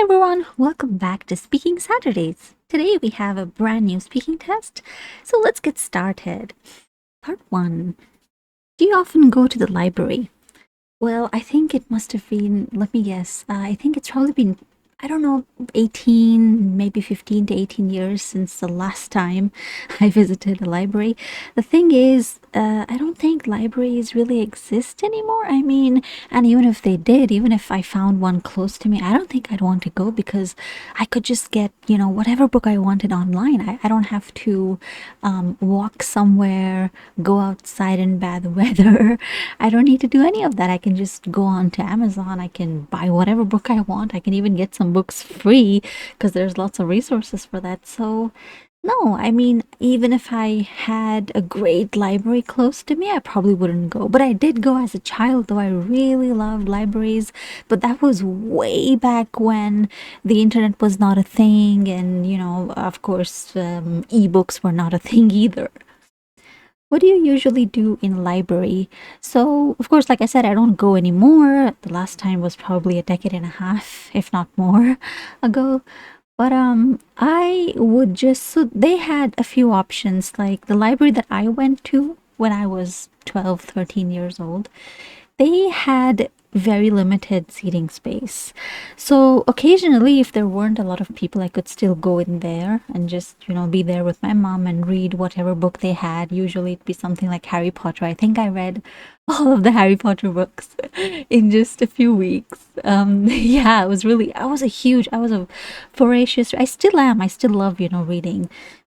everyone, welcome back to Speaking Saturdays. Today we have a brand new speaking test, so let's get started. Part 1. Do you often go to the library? Well, I think it must have been, let me guess, I think it's probably been, I don't know, 18, maybe 15 to 18 years since the last time I visited a library. The thing is, I don't think libraries really exist anymore. I mean, and even if they did, even if I found one close to me, I don't think I'd want to go because I could just get, whatever book I wanted online. I don't have to walk somewhere, go outside in bad weather. I don't need to do any of that. I can just go on to Amazon. I can buy whatever book I want. I can even get some books free because there's lots of resources for that. So, no, I mean, even if I had a great library close to me, I probably wouldn't go. But I did go as a child, though I really loved libraries. But that was way back when the internet was not a thing, and, of course, ebooks were not a thing either. What do you usually do in library? So, of course, like I said, I don't go anymore. The last time was probably a decade and a half, if not more, ago. But I would just so they had a few options. Like the library that I went to when I was 12, 13 years old, they had very limited seating space. So occasionally, if there weren't a lot of people, I could still go in there and just, be there with my mom and read whatever book they had. Usually it'd be something like Harry Potter. I think I read all of the Harry Potter books in just a few weeks. Yeah, I was a voracious, I still am. I still love, reading.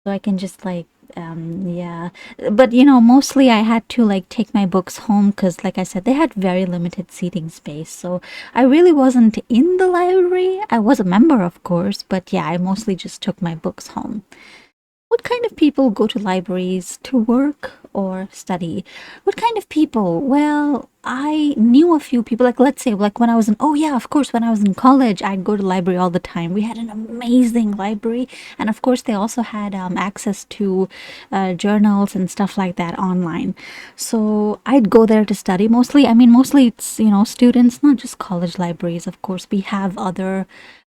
So I can just like yeah, but mostly I had to like take my books home because like I said, they had very limited seating space, so I really wasn't in the library. I was a member, of course, but yeah, I mostly just took my books home. What kind of people go to libraries to work or study? What kind of people? Well, I knew a few people, like let's say, like when I was in, oh yeah, of course, when I was in college, I'd go to library all the time. We had an amazing library. And of course, they also had access to journals and stuff like that online. So I'd go there to study mostly. I mean, mostly it's, students, not just college libraries. Of course, we have other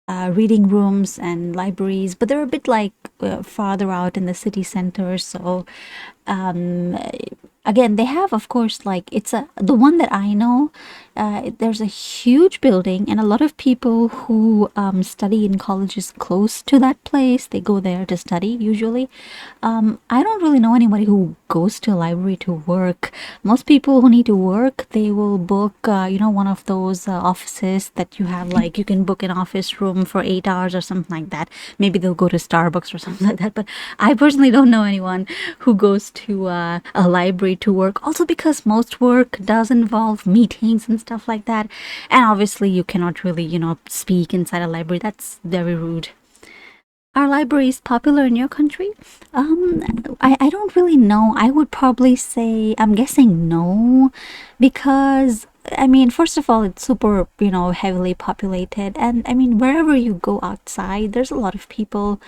reading rooms and libraries, but they're a bit like farther out in the city center. So um, again, they have, of course, like the one that I know. There's a huge building, and a lot of people who study in colleges close to that place, they go there to study usually. I don't really know anybody who goes to a library to work. Most people who need to work, they will book, one of those offices that you have, like you can book an office room for 8 hours or something like that. Maybe they'll go to Starbucks or something like that. But I personally don't know anyone who goes to a library to work. Also, because most work does involve meetings and stuff like that. And obviously, you cannot really, speak inside a library. That's very rude. Are libraries popular in your country? I don't really know. I would probably say, I'm guessing no, because I mean, first of all, it's super, heavily populated. And I mean, wherever you go outside, there's a lot of people.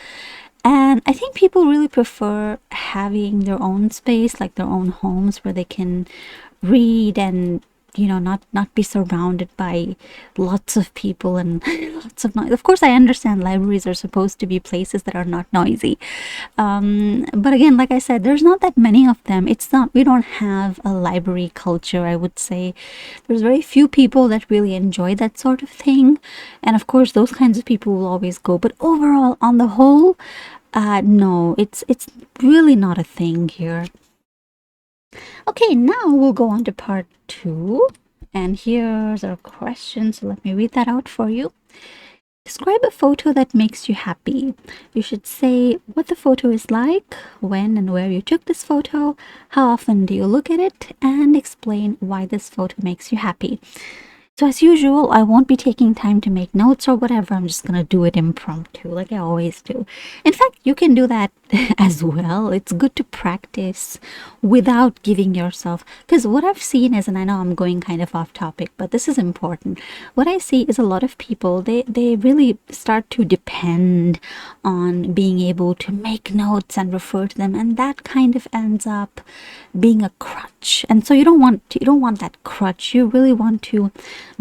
And I think people really prefer having their own space, like their own homes where they can read and not be surrounded by lots of people and lots of noise. Of course, I understand libraries are supposed to be places that are not noisy, but again, like I said, there's not that many of them. It's not, we don't have a library culture. I would say there's very few people that really enjoy that sort of thing, and of course those kinds of people will always go. But overall, on the whole, no, it's really not a thing here. Okay, now we'll go on to part 2. And here's our question. So let me read that out for you. Describe a photo that makes you happy. You should say what the photo is like, when and where you took this photo, how often do you look at it, and explain why this photo makes you happy. So as usual, I won't be taking time to make notes or whatever. I'm just gonna do it impromptu like I always do. In fact, you can do that as well. It's good to practice without giving yourself, because what I've seen is, and I know I'm going kind of off topic, but this is important. What I see is a lot of people, they really start to depend on being able to make notes and refer to them, and that kind of ends up being a crutch. And so you don't want that crutch. You really want to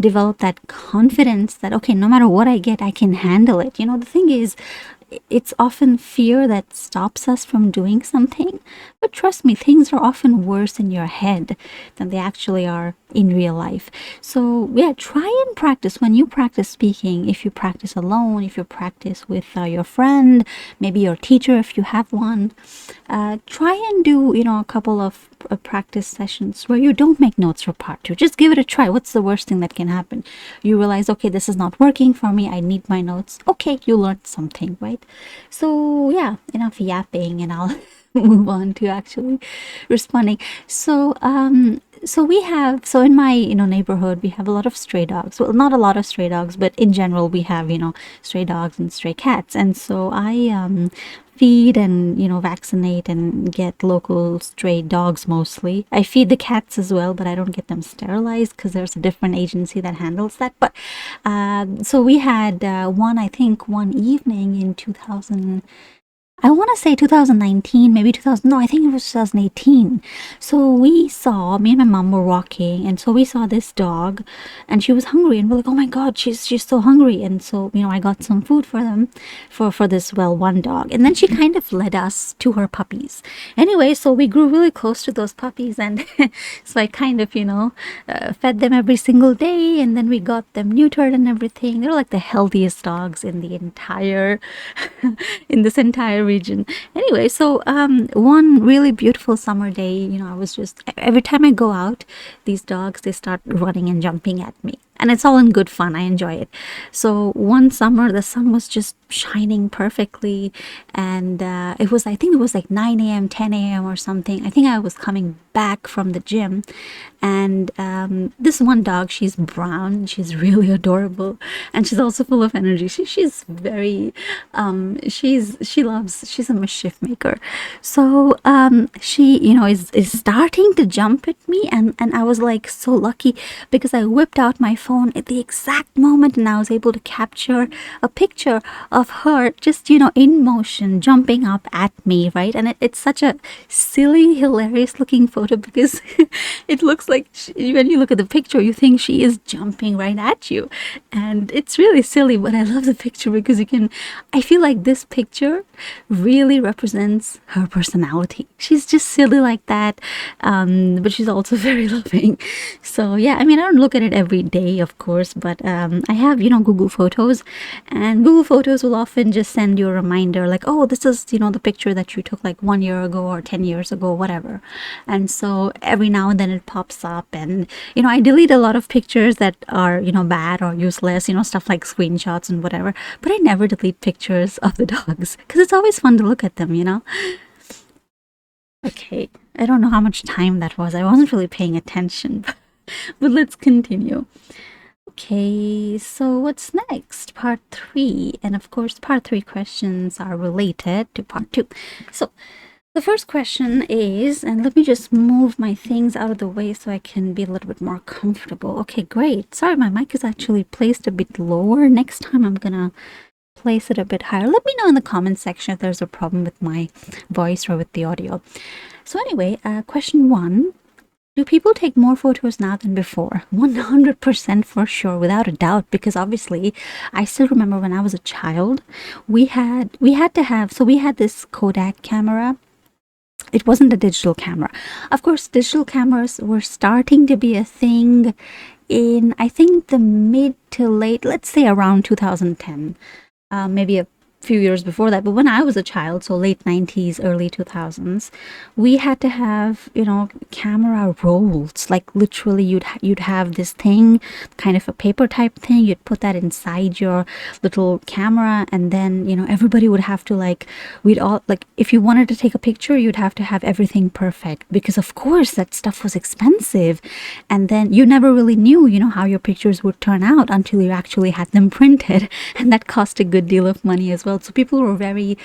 develop that confidence that, okay, no matter what I get, I can handle it. The thing is, it's often fear that stops us from doing something. But trust me, things are often worse in your head than they actually are in real life. So, yeah, try and practice. When you practice speaking, if you practice alone, if you practice with your friend, maybe your teacher if you have one, try and do, a couple of practice sessions where you don't make notes for part two. Just give it a try. What's the worst thing that can happen? You realize, okay, this is not working for me. I need my notes. Okay, you learned something, right? So, yeah, enough yapping, and I'll move on to actually responding. So in my neighborhood, we have a lot of stray dogs. Well, not a lot of stray dogs, but in general we have stray dogs and stray cats. And so I feed and vaccinate and get local stray dogs mostly. I feed the cats as well, but I don't get them sterilized because there's a different agency that handles that. But so we had one evening in 2000. I want to say 2019, maybe 2000. No, I think it was 2018. So me and my mom were walking, and so we saw this dog, and she was hungry, and we're like, oh my God, she's so hungry. And so, I got some food for them, for this, one dog. And then she kind of led us to her puppies. Anyway, so we grew really close to those puppies, and so I kind of, fed them every single day, and then we got them neutered and everything. They're like the healthiest dogs in the entire, in this entire region. Anyway, so one really beautiful summer day, I was just, every time I go out, these dogs, they start running and jumping at me. And it's all in good fun. I enjoy it. So one summer, the sun was just shining perfectly. And I think it was like 9 a.m., 10 a.m. or something. I think I was coming back from the gym. And this one dog, she's brown. She's really adorable. And she's also full of energy. She's very, she's a mischief maker. So she, is starting to jump at me. And I was like so lucky because I whipped out my phone at the exact moment, and I was able to capture a picture of her just in motion jumping up at me, right? And it's such a silly, hilarious looking photo because it looks like when you look at the picture you think she is jumping right at you, and it's really silly, but I love the picture because I feel like this picture really represents her personality. She's just silly like that, but she's also very loving. So yeah, I mean, I don't look at it every day, of course, but I have Google Photos, and Google Photos will often just send you a reminder like, oh, this is the picture that you took like 1 year ago or 10 years ago, whatever. And so every now and then it pops up, and I delete a lot of pictures that are bad or useless, stuff like screenshots and whatever, but I never delete pictures of the dogs because it's always fun to look at them. Okay, I don't know how much time that was. I wasn't really paying attention, but let's continue. Okay, so what's next? Part 3. And of course, part 3 questions are related to part 2. So the first question is, and let me just move my things out of the way so I can be a little bit more comfortable. Okay, great. Sorry, my mic is actually placed a bit lower. Next time I'm gonna place it a bit higher. Let me know in the comment section if there's a problem with my voice or with the audio. So anyway, question 1. Do people take more photos now than before? 100% for sure, without a doubt, because obviously I still remember when I was a child, we had this Kodak camera. It wasn't a digital camera. Of course, digital cameras were starting to be a thing in, I think, the mid to late, let's say around 2010, maybe a few years before that. But when I was a child, so late 90s, early 2000s, we had to have camera rolls. Like literally you'd have this thing, kind of a paper type thing, you'd put that inside your little camera, and then everybody would have to we'd all, if you wanted to take a picture, you'd have to have everything perfect, because of course that stuff was expensive, and then you never really knew how your pictures would turn out until you actually had them printed, and that cost a good deal of money as well. So people were very,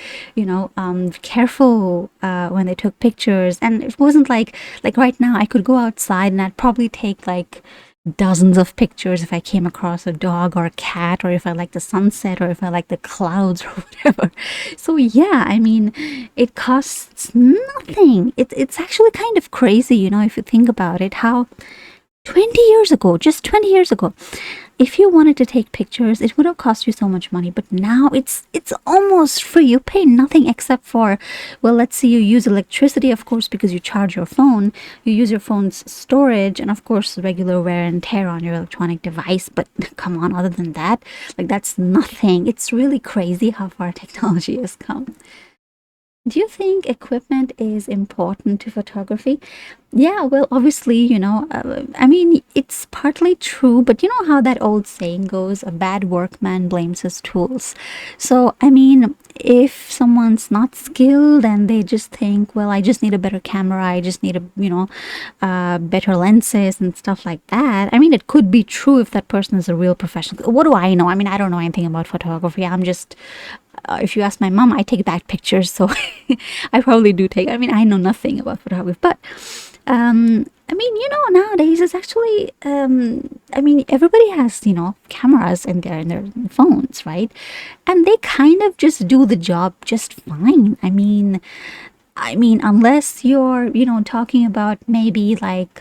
careful when they took pictures. And it wasn't like right now I could go outside and I'd probably take dozens of pictures if I came across a dog or a cat, or if I like the sunset, or if I like the clouds or whatever. So yeah, I mean, it costs nothing. It's actually kind of crazy, if you think about it, how 20 years ago, just 20 years ago, if you wanted to take pictures, it would have cost you so much money. But now it's almost free. You pay nothing except for, well, let's say you use electricity, of course, because you charge your phone. You use your phone's storage, and of course, regular wear and tear on your electronic device. But come on, other than that, like that's nothing. It's really crazy how far technology has come. Do you think equipment is important to photography? Yeah, well, obviously, I mean, it's partly true, but you know how that old saying goes, a bad workman blames his tools. So, I mean, if someone's not skilled and they just think, well, I just need a better camera, I just need better lenses and stuff like that. I mean, it could be true if that person is a real professional. What do I know? I mean, I don't know anything about photography. I'm just if you ask my mom, I take bad pictures, so I probably do take. I mean, I know nothing about photography, but I mean, nowadays it's actually. I mean, everybody has cameras in their phones, right? And they kind of just do the job just fine. I mean, unless you're, talking about maybe like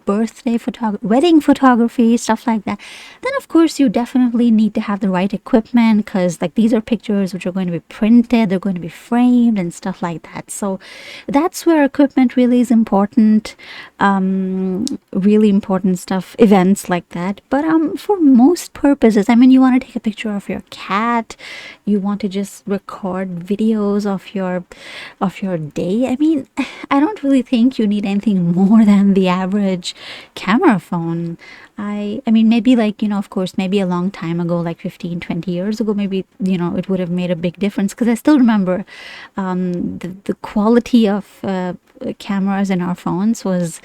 birthday photography, wedding photography, stuff like that, then of course you definitely need to have the right equipment because like these are pictures which are going to be printed, they're going to be framed and stuff like that. So that's where equipment really is important, really important stuff, events like that. But for most purposes, I mean, you want to take a picture of your cat, you want to just record videos of your day. I mean, I don't really think you need anything more than the average camera phone. I mean, maybe like, of course, maybe a long time ago, like 15, 20 years ago, maybe, it would have made a big difference because I still remember the quality of cameras in our phones was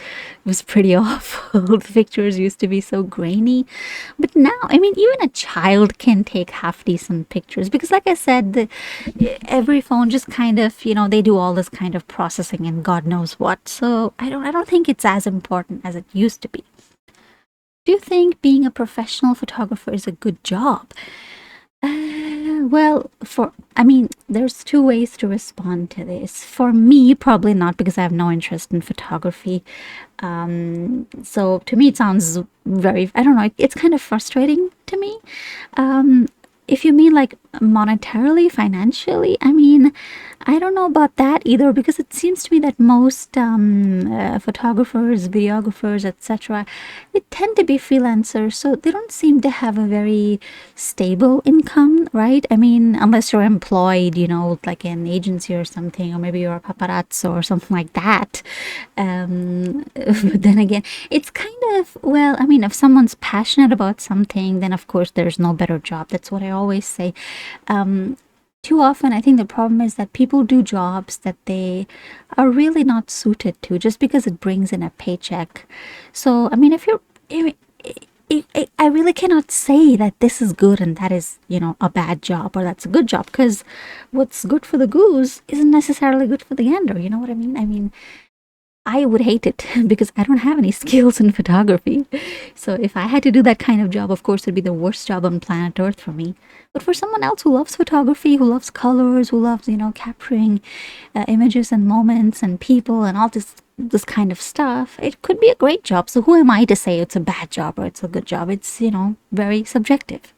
pretty awful. The pictures used to be so grainy. But now, I mean, even a child can take half decent pictures because, like I said, every phone just kind of, they do all this kind of processing and God knows what. So I don't think it's as important as it used to be. Do you think being a professional photographer is a good job? Well, I mean, there's two ways to respond to this. For me, probably not because I have no interest in photography. So to me, it sounds I don't know, it's kind of frustrating to me. Um, if you mean like monetarily, financially, I mean, I don't know about that either because it seems to me that most photographers, videographers, etc., they tend to be freelancers, so they don't seem to have a very stable income, right? I mean, unless you're employed, with like an agency or something, or maybe you're a paparazzo or something like that. But then again, it's kind of, well, I mean, if someone's passionate about something, then of course there's no better job. That's what I always say. Um, Too often, I think the problem is that people do jobs that they are really not suited to just because it brings in a paycheck. So, I mean, if you're, I really cannot say that this is good and that is, a bad job or that's a good job because what's good for the goose isn't necessarily good for the gander. You know what I mean? I mean, I would hate it because I don't have any skills in photography. So if I had to do that kind of job, of course, it'd be the worst job on planet Earth for me. But for someone else who loves photography, who loves colors, who loves, capturing images and moments and people and all this kind of stuff, it could be a great job. So who am I to say it's a bad job or it's a good job? It's, very subjective.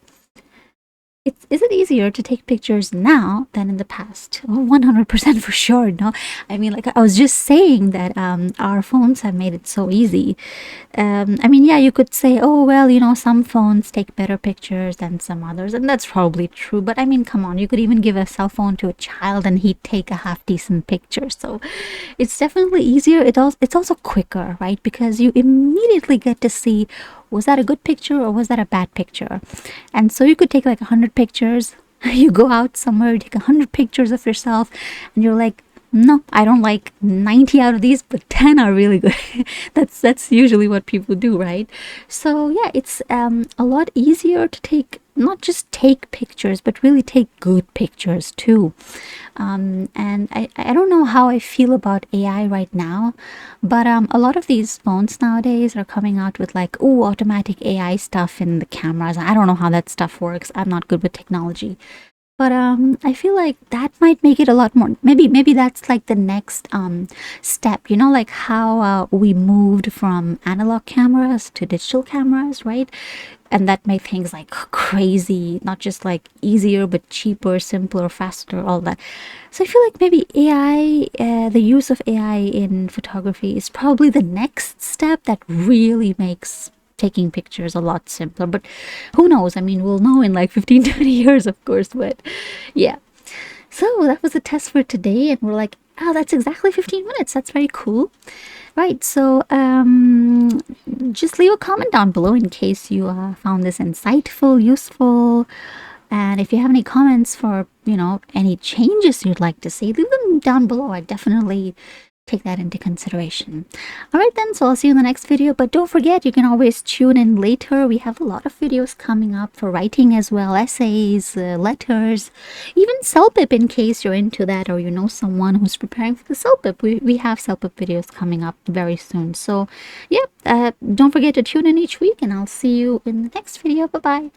Is it easier to take pictures now than in the past? Oh, 100% for sure. No, I mean, like I was just saying that our phones have made it so easy. I mean, yeah, you could say, oh, well, some phones take better pictures than some others, and that's probably true. But I mean, come on, you could even give a cell phone to a child and he'd take a half decent picture. So it's definitely easier. It's also quicker, right? Because you immediately get to see, was that a good picture or was that a bad picture? And so you could take like 100 pictures. You go out somewhere, you take 100 pictures of yourself, and you're like, no, I don't like 90 out of these, but 10 are really good. That's usually what people do, right? So yeah, it's a lot easier to not just take pictures, but really take good pictures too. And I don't know how I feel about AI right now, but a lot of these phones nowadays are coming out with like, automatic AI stuff in the cameras. I don't know how that stuff works. I'm not good with technology. But I feel like that might make it a lot more. Maybe that's like the next step. You know, like how we moved from analog cameras to digital cameras, right? And that made things like crazy, not just like easier, but cheaper, simpler, faster, all that. So I feel like maybe AI, the use of AI in photography is probably the next step that really makes taking pictures a lot simpler. But who knows? I mean, we'll know in like 15, 20 years, of course. But yeah. So that was the test for today. And we're like, oh, that's exactly 15 minutes. That's very cool. Right. So just leave a comment down below in case you found this insightful, useful. And if you have any comments for, any changes you'd like to see, leave them down below. I definitely take that into consideration. All right then, so I'll see you in the next video, but don't forget, you can always tune in later. We have a lot of videos coming up for writing as well, essays, letters, even CELPIP in case you're into that or you know someone who's preparing for the CELPIP. We have CELPIP videos coming up very soon. So yeah, don't forget to tune in each week, and I'll see you in the next video. Bye bye.